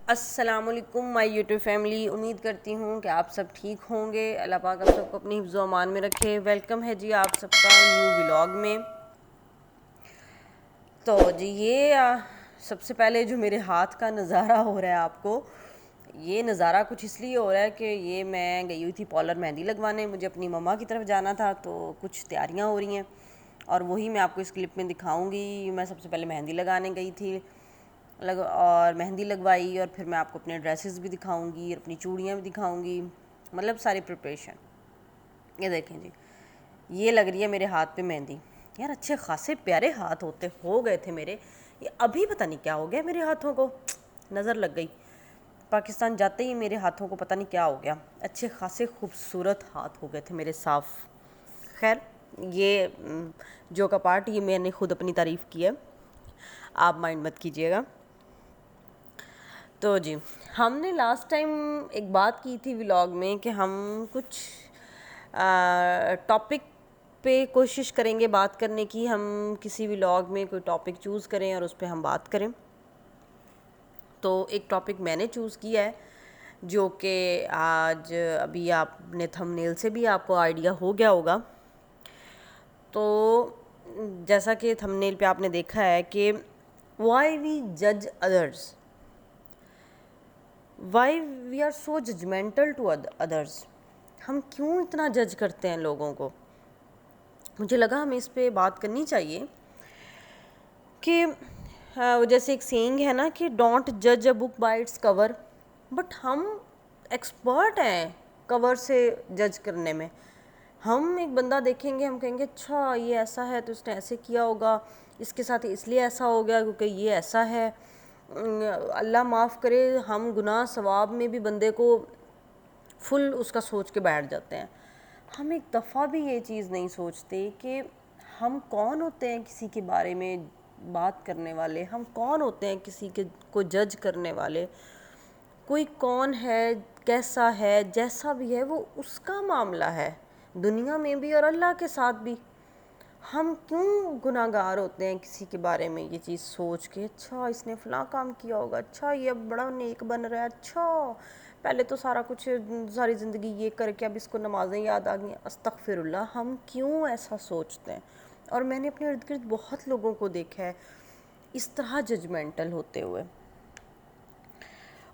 السلام علیکم مائی YouTube family, امید کرتی ہوں کہ آپ سب ٹھیک ہوں گے۔ اللہ پاک آپ سب کو اپنی حفظ و امان میں رکھے۔ ویلکم ہے جی آپ سب کا نیو ولاگ میں۔ تو جی یہ سب سے پہلے جو میرے ہاتھ کا نظارہ ہو رہا ہے آپ کو، یہ نظارہ کچھ اس لیے ہو رہا ہے کہ یہ میں گئی ہوئی تھی پارلر مہندی لگوانے، مجھے اپنی مما کی طرف جانا تھا، تو کچھ تیاریاں ہو رہی ہیں اور وہی میں آپ کو اس کلپ میں دکھاؤں گی۔ میں سب سے پہلے مہندی لگانے گئی تھی اور مہندی لگوائی، اور پھر میں آپ کو اپنے ڈریسز بھی دکھاؤں گی اور اپنی چوڑیاں بھی دکھاؤں گی، مطلب ساری پریپریشن۔ یہ دیکھیں جی، یہ لگ رہی ہے میرے ہاتھ پہ مہندی۔ یار اچھے خاصے پیارے ہاتھ ہو گئے تھے میرے، یہ ابھی پتہ نہیں کیا ہو گیا میرے ہاتھوں کو، نظر لگ گئی۔ پاکستان جاتے ہی میرے ہاتھوں کو پتہ نہیں کیا ہو گیا، اچھے خاصے خوبصورت ہاتھ ہو گئے تھے میرے، صاف۔ خیر یہ جو کا پارٹ، یہ میں نے خود اپنی تعریف کی ہے، آپ مائنڈ مت کیجیے گا۔ تو جی ہم نے لاسٹ ٹائم ایک بات کی تھی ولاگ میں کہ ہم کچھ ٹاپک پہ کوشش کریں گے بات کرنے کی، ہم کسی ولاگ میں کوئی ٹاپک چوز کریں اور اس پہ ہم بات کریں۔ تو ایک ٹاپک میں نے چوز کیا ہے جو کہ آج ابھی آپ نے تھم نیل سے بھی آپ کو آئیڈیا ہو گیا ہوگا۔ تو جیسا کہ تھم نیل پہ آپ نے دیکھا ہے کہ وائی وی جج others, why we are so judgemental to others, ہم کیوں اتنا جج کرتے ہیں لوگوں کو۔ مجھے لگا ہمیں اس پہ بات کرنی چاہیے کہ جیسے ایک سینگ ہے نا کہ ڈونٹ جج a book by its cover, but ہم ایکسپرٹ ہیں کور سے جج کرنے میں۔ ہم ایک بندہ دیکھیں گے، ہم کہیں گے اچھا یہ ایسا ہے تو اس نے ایسے کیا ہوگا، اس کے ساتھ اس لیے ایسا ہو گیا کیونکہ یہ ایسا ہے۔ اللہ معاف کرے، ہم گناہ ثواب میں بھی بندے کو فل اس کا سوچ کے بیٹھ جاتے ہیں۔ ہم ایک دفعہ بھی یہ چیز نہیں سوچتے کہ ہم کون ہوتے ہیں کسی کے بارے میں بات کرنے والے، ہم کون ہوتے ہیں کسی کے کو جج کرنے والے۔ کوئی کون ہے، کیسا ہے، جیسا بھی ہے، وہ اس کا معاملہ ہے، دنیا میں بھی اور اللہ کے ساتھ بھی۔ ہم کیوں گناہ گار ہوتے ہیں کسی کے بارے میں یہ چیز سوچ کے، اچھا اس نے فلاں کام کیا ہوگا، اچھا یہ اب بڑا نیک بن رہا ہے، اچھا پہلے تو سارا کچھ ساری زندگی یہ کر کے اب اس کو نمازیں یاد آ گئی۔ استغفر اللہ، ہم کیوں ایسا سوچتے ہیں؟ اور میں نے اپنے ارد گرد بہت لوگوں کو دیکھا ہے اس طرح ججمنٹل ہوتے ہوئے۔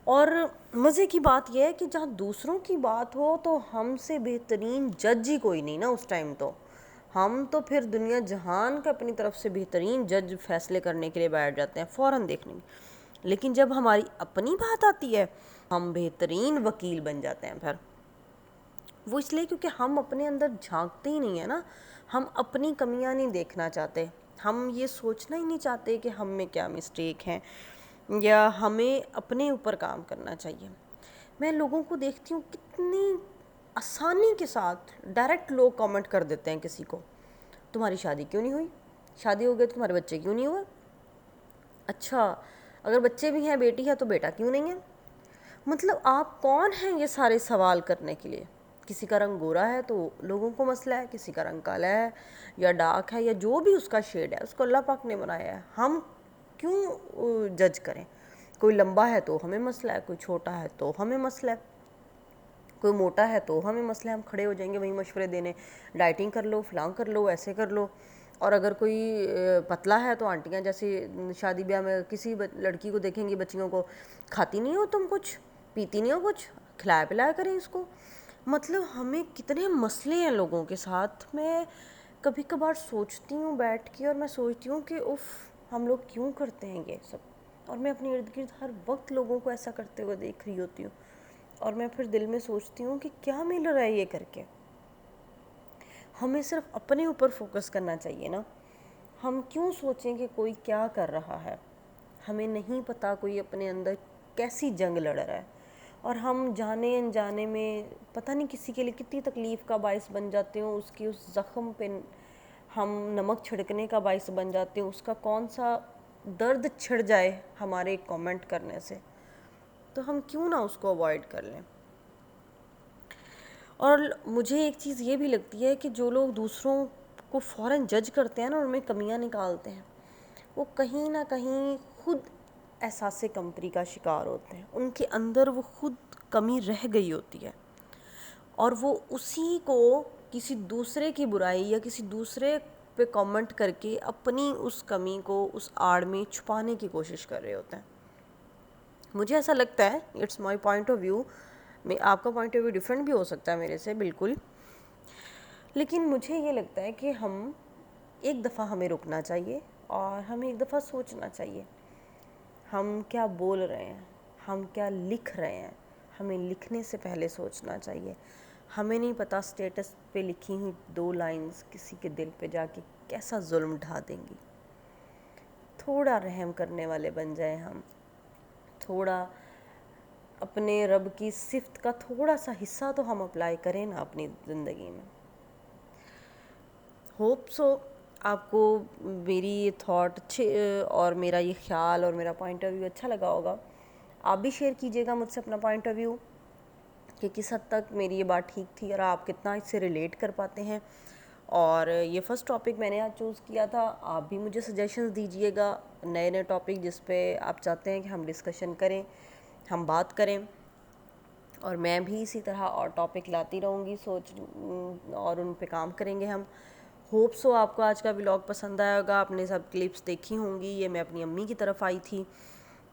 اور مزے کی بات یہ ہے کہ جہاں دوسروں کی بات ہو تو ہم سے بہترین جج ہی کوئی نہیں نا اس ٹائم، تو ہم تو پھر دنیا جہان کا اپنی طرف سے بہترین جج فیصلے کرنے کے لیے بیٹھ جاتے ہیں فوراً دیکھنے میں۔ لیکن جب ہماری اپنی بات آتی ہے ہم بہترین وکیل بن جاتے ہیں۔ پھر وہ اس لیے کیونکہ ہم اپنے اندر جھانکتے ہی نہیں ہیں نا، ہم اپنی کمیاں نہیں دیکھنا چاہتے، ہم یہ سوچنا ہی نہیں چاہتے کہ ہم میں کیا مسٹیک ہیں یا ہمیں اپنے اوپر کام کرنا چاہیے۔ میں لوگوں کو دیکھتی ہوں کتنی آسانی کے ساتھ ڈائریکٹ لوگ کامنٹ کر دیتے ہیں کسی کو، تمہاری شادی کیوں نہیں ہوئی، شادی ہو گئی تو تمہارے بچے کیوں نہیں ہوئے، اچھا اگر بچے بھی ہیں بیٹی ہے تو بیٹا کیوں نہیں ہے۔ مطلب آپ کون ہیں یہ سارے سوال کرنے کے لیے؟ کسی کا رنگ گورا ہے تو لوگوں کو مسئلہ ہے، کسی کا رنگ کالا ہے یا ڈارک ہے یا جو بھی اس کا شیڈ ہے، اس کو اللہ پاک نے بنایا ہے، ہم کیوں جج کریں؟ کوئی لمبا ہے تو ہمیں مسئلہ ہے، کوئی چھوٹا ہے تو ہمیں مسئلہ ہے، کوئی موٹا ہے تو ہمیں مسئلہ ہے، ہم کھڑے ہو جائیں گے وہیں مشورے دینے، ڈائٹنگ کر لو، فلاں کر لو، ایسے کر لو۔ اور اگر کوئی پتلا ہے تو آنٹیاں جیسے شادی بیاہ میں کسی لڑکی کو دیکھیں گی، بچیوں کو، کھاتی نہیں ہو تم کچھ، پیتی نہیں ہو کچھ، کھلایا پلایا کریں اس کو۔ مطلب ہمیں کتنے مسئلے ہیں لوگوں کے ساتھ۔ میں کبھی کبھار سوچتی ہوں بیٹھ کے، اور میں سوچتی ہوں کہ اف ہم لوگ کیوں کرتے ہیں یہ سب۔ اور میں اپنے ارد گرد ہر وقت لوگوں کو ایسا کرتے ہوئے دیکھ رہی ہوتی ہوں، اور میں پھر دل میں سوچتی ہوں کہ کیا مل رہا ہے یہ کر کے۔ ہمیں صرف اپنے اوپر فوکس کرنا چاہیے نا، ہم کیوں سوچیں کہ کوئی کیا کر رہا ہے۔ ہمیں نہیں پتہ کوئی اپنے اندر کیسی جنگ لڑ رہا ہے، اور ہم جانے انجانے میں پتہ نہیں کسی کے لیے کتنی تکلیف کا باعث بن جاتے ہوں، اس کی اس زخم پہ ہم نمک چھڑکنے کا باعث بن جاتے ہیں، اس کا کون سا درد چھڑ جائے ہمارے کامنٹ کرنے سے، تو ہم کیوں نہ اس کو اوائڈ کر لیں۔ اور مجھے ایک چیز یہ بھی لگتی ہے کہ جو لوگ دوسروں کو فوراً جج کرتے ہیں نا، ان میں کمیاں نکالتے ہیں، وہ کہیں نہ کہیں خود احساس کمتری کا شکار ہوتے ہیں. ان کے اندر وہ خود کمی رہ گئی ہوتی ہے اور وہ اسی کو کسی دوسرے کی برائی یا کسی دوسرے پہ کامنٹ کر کے اپنی اس کمی کو اس آڑ میں چھپانے کی کوشش کر رہے ہوتے ہیں. مجھے ایسا لگتا ہے, it's my point of view, میں آپ کا پوائنٹ آف ویو ڈفرینٹ بھی ہو سکتا ہے میرے سے بالکل, لیکن مجھے یہ لگتا ہے کہ ایک دفعہ ہمیں رکنا چاہیے اور ہمیں ایک دفعہ سوچنا چاہیے ہم کیا بول رہے ہیں, ہم کیا لکھ رہے ہیں. ہمیں لکھنے سے پہلے سوچنا چاہیے. ہمیں نہیں پتہ اسٹیٹس پہ لکھی ہوئی 2 لائنز کسی کے دل پہ جا کے کیسا ظلم ڈھا دیں گی. تھوڑا رحم کرنے والے بن جائیں ہم, تھوڑا اپنے رب کی صفت کا تھوڑا سا حصہ تو ہم اپلائی کریں نا اپنی زندگی میں. ہوپ سو آپ کو میری یہ تھاٹ اور میرا یہ خیال اور میرا پوائنٹ آف ویو اچھا لگا ہوگا. آپ بھی شیئر کیجیے گا مجھ سے اپنا پوائنٹ آف ویو کہ کس حد تک میری یہ بات ٹھیک تھی اور آپ کتنا اس سے ریلیٹ کر پاتے ہیں. اور یہ فرسٹ ٹاپک میں نے آج چوز کیا تھا, آپ بھی مجھے سجیشنز دیجیے گا نئے نئے ٹاپک جس پہ آپ چاہتے ہیں کہ ہم ڈسکشن کریں, ہم بات کریں, اور میں بھی اسی طرح اور ٹاپک لاتی رہوں گی اور ان پہ کام کریں گے ہم. ہوپ سو آپ کو آج کا ولاگ پسند آیا ہوگا. آپ نے سب کلپس دیکھی ہوں گی. یہ میں اپنی امی کی طرف آئی تھی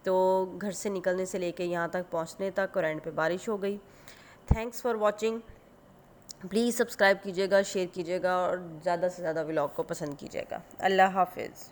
تو گھر سے نکلنے سے لے کے یہاں تک پہنچنے تک, اور اینڈ پہ بارش ہو گئی. Thanks for watching. Please subscribe کیجیے گا, شیئر کیجیے گا اور زیادہ سے زیادہ ولاگ کو پسند کیجیے گا. اللہ حافظ.